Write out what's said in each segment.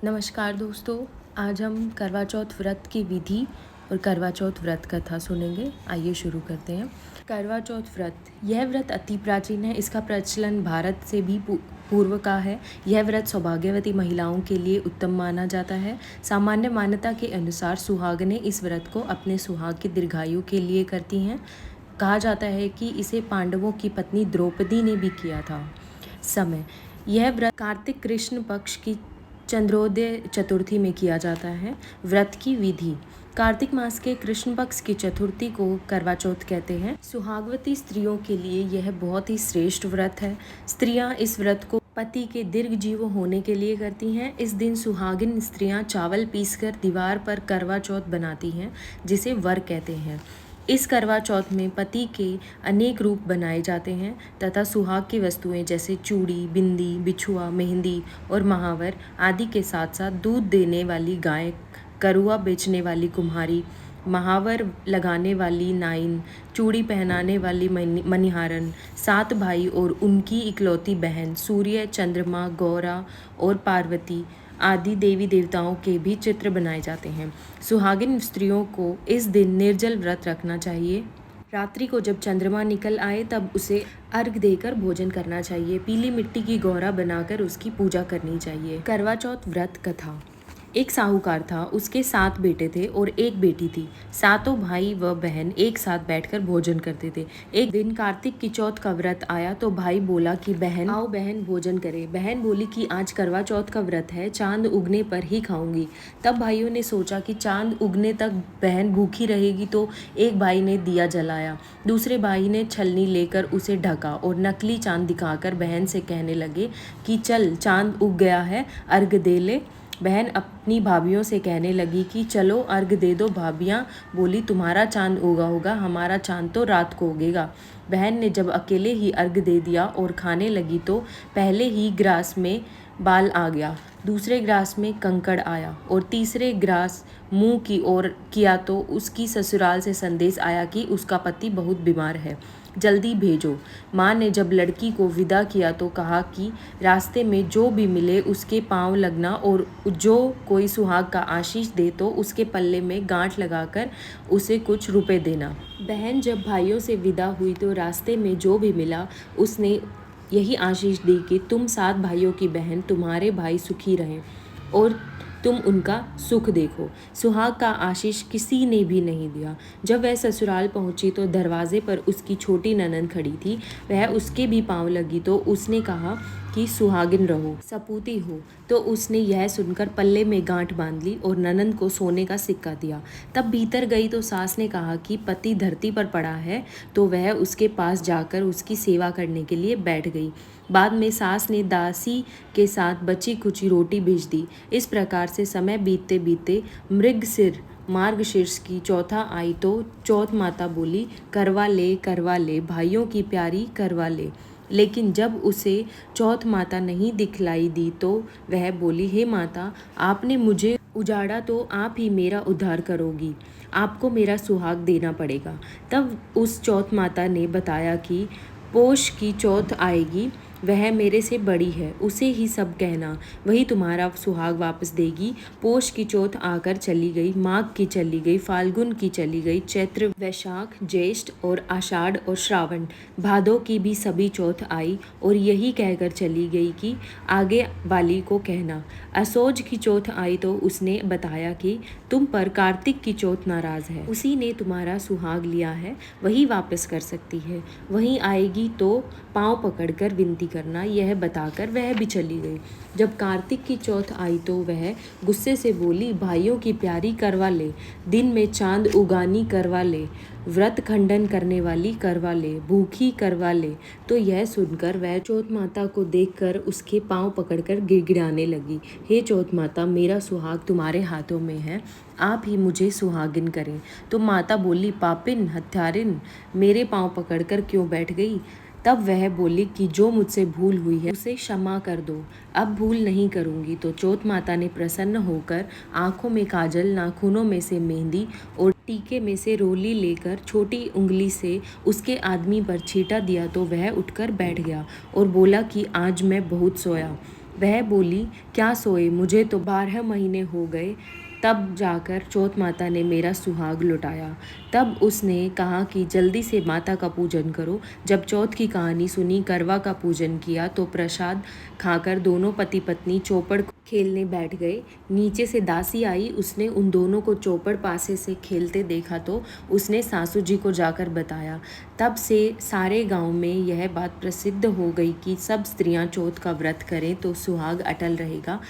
नमस्कार दोस्तों। आज हम करवा चौथ व्रत की विधि और करवा चौथ व्रत कथा सुनेंगे। आइए शुरू करते हैं। करवा चौथ व्रत, यह व्रत अति प्राचीन है। इसका प्रचलन भारत से भी पूर्व का है। यह व्रत सौभाग्यवती महिलाओं के लिए उत्तम माना जाता है। सामान्य मान्यता के अनुसार सुहागनें इस व्रत को अपने सुहाग की दीर्घायु के लिए करती हैं। कहा जाता है कि इसे पांडवों की पत्नी द्रौपदी ने भी किया था। समय, यह व्रत कार्तिक कृष्ण पक्ष की चंद्रोदय चतुर्थी में किया जाता है। व्रत की विधि, कार्तिक मास के कृष्ण पक्ष की चतुर्थी को करवा चौथ कहते हैं। सुहागवती स्त्रियों के लिए यह बहुत ही श्रेष्ठ व्रत है। स्त्रियां इस व्रत को पति के दीर्घ जीव होने के लिए करती हैं। इस दिन सुहागिन स्त्रियां चावल पीसकर दीवार पर करवा चौथ बनाती हैं, जिसे वर कहते हैं। इस करवा चौथ में पति के अनेक रूप बनाए जाते हैं तथा सुहाग की वस्तुएं जैसे चूड़ी, बिंदी, बिछुआ, मेहंदी और महावर आदि के साथ साथ दूध देने वाली गाय, करुआ बेचने वाली कुम्हारी, महावर लगाने वाली नाइन, चूड़ी पहनाने वाली मणिहारन, 7 भाई और उनकी इकलौती बहन, सूर्य, चंद्रमा, गौरा और पार्वती आदि देवी देवताओं के भी चित्र बनाए जाते हैं। सुहागिन स्त्रियों को इस दिन निर्जल व्रत रखना चाहिए। रात्रि को जब चंद्रमा निकल आए तब उसे अर्घ देकर भोजन करना चाहिए। पीली मिट्टी की गौरा बनाकर उसकी पूजा करनी चाहिए। करवा चौथ व्रत कथा, एक साहूकार था, उसके 7 बेटे थे और एक बेटी थी। सातों भाई व बहन एक साथ बैठकर भोजन करते थे। एक दिन कार्तिक की चौथ का व्रत आया तो भाई बोला कि बहन आओ, बहन भोजन करे। बहन बोली कि आज करवा चौथ का व्रत है, चांद उगने पर ही खाऊंगी। तब भाइयों ने सोचा कि चांद उगने तक बहन भूखी रहेगी, तो एक भाई ने दिया जलाया। दूसरे भाई ने छलनी लेकर उसे ढका और नकली चांद दिखाकर बहन से कहने लगे कि चल, चांद उग गया है, अर्घ दे ले। बहन अपनी भाभीियों से कहने लगी कि चलो अर्घ दे दो। भाभियाँ बोली तुम्हारा चांद उगा होगा, हमारा चांद तो रात को उगेगा। बहन ने जब अकेले ही अर्घ दे दिया और खाने लगी तो पहले ही ग्रास में बाल आ गया, दूसरे ग्रास में कंकड़ आया और तीसरे ग्रास मुंह की ओर किया तो उसकी ससुराल से संदेश आया कि उसका पति बहुत बीमार है, जल्दी भेजो। माँ ने जब लड़की को विदा किया तो कहा कि रास्ते में जो भी मिले उसके पांव लगना और जो कोई सुहाग का आशीष दे तो उसके पल्ले में गांठ लगाकर उसे कुछ रुपए देना। बहन जब भाइयों से विदा हुई तो रास्ते में जो भी मिला उसने यही आशीष दी कि तुम 7 भाइयों की बहन, तुम्हारे भाई सुखी रहें और तुम उनका सुख देखो। सुहाग का आशीष किसी ने भी नहीं दिया। जब वह ससुराल पहुंची तो दरवाजे पर उसकी छोटी ननंद खड़ी थी। वह उसके भी पांव लगी तो उसने कहा कि सुहागिन रहो, सपूती हो। तो उसने यह सुनकर पल्ले में गांठ बांध ली और ननंद को सोने का सिक्का दिया। तब भीतर गई तो सास ने कहा कि पति धरती पर पड़ा है, तो वह उसके पास जाकर उसकी सेवा करने के लिए बैठ गई। बाद में सास ने दासी के साथ बची कुची रोटी भेज दी। इस प्रकार से समय बीतते बीतते मृगशिर मार्गशीर्ष की चौथा आई तो चौथ माता बोली करवा ले भाइयों की प्यारी करवा ले। लेकिन जब उसे चौथ माता नहीं दिखलाई दी तो वह बोली हे माता, आपने मुझे उजाड़ा तो आप ही मेरा उद्धार करोगी, आपको मेरा सुहाग देना पड़ेगा। तब उस चौथ माता ने बताया कि पोष की चौथ आएगी, वह मेरे से बड़ी है, उसे ही सब कहना, वही तुम्हारा सुहाग वापस देगी। पोष की चौथ आकर चली गई, माघ की चली गई, फाल्गुन की चली गई, चैत्र, वैशाख, ज्येष्ठ और आषाढ़ और श्रावण, भादों की भी सभी चौथ आई और यही कहकर चली गई कि आगे वाली को कहना। असोज की चौथ आई तो उसने बताया कि तुम पर कार्तिक की चौथ नाराज है, उसी ने तुम्हारा सुहाग लिया है, वही वापस कर सकती है, वहीं आएगी तो पाँव पकड़कर विनती करना। यह बताकर वह भी चली गई। जब कार्तिक की चौथ आई तो वह गुस्से से बोली भाइयों की प्यारी करवा ले, दिन में चांद उगानी करवा ले, व्रत खंडन करने वाली करवा ले, भूखी करवा ले। तो यह सुनकर वह चौथ माता को देखकर उसके पांव पकड़कर गिड़गिड़ाने लगी। हे चौथ माता, मेरा सुहाग तुम्हारे हाथों में है, आप ही मुझे सुहागिन करें। तो माता बोली पापिन, हत्यारिन, मेरे पांव पकड़कर क्यों बैठ गई। तब वह बोली कि जो मुझसे भूल हुई है उसे क्षमा कर दो, अब भूल नहीं करूँगी। तो चौथ माता ने प्रसन्न होकर आँखों में काजल, नाखूनों में से मेहंदी और टीके में से रोली लेकर छोटी उंगली से उसके आदमी पर छींटा दिया तो वह उठकर बैठ गया और बोला कि आज मैं बहुत सोया। वह बोली, क्या सोए, मुझे तो 12 महीने हो गए, तब जाकर चौथ माता ने मेरा सुहाग लुटाया। तब उसने कहा कि जल्दी से माता का पूजन करो। जब चौथ की कहानी सुनी, करवा का पूजन किया तो प्रसाद खाकर दोनों पति पत्नी चौपड़ खेलने बैठ गए। नीचे से दासी आई, उसने उन दोनों को चौपड़ पासे से खेलते देखा तो उसने सासू जी को जाकर बताया। तब से सारे गांव में यह बात प्रसिद्ध हो गई कि सब स्त्रियां चौथ का व्रत करें तो सुहाग अटल रहेगा।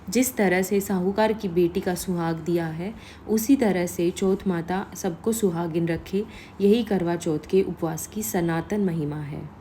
जिस तरह से साहूकार की बेटी का सुहाग दिया है, उसी तरह से चौथ माता सबको सुहागिन रखे। यही करवा चौथ के उपवास की सनातन महिमा है।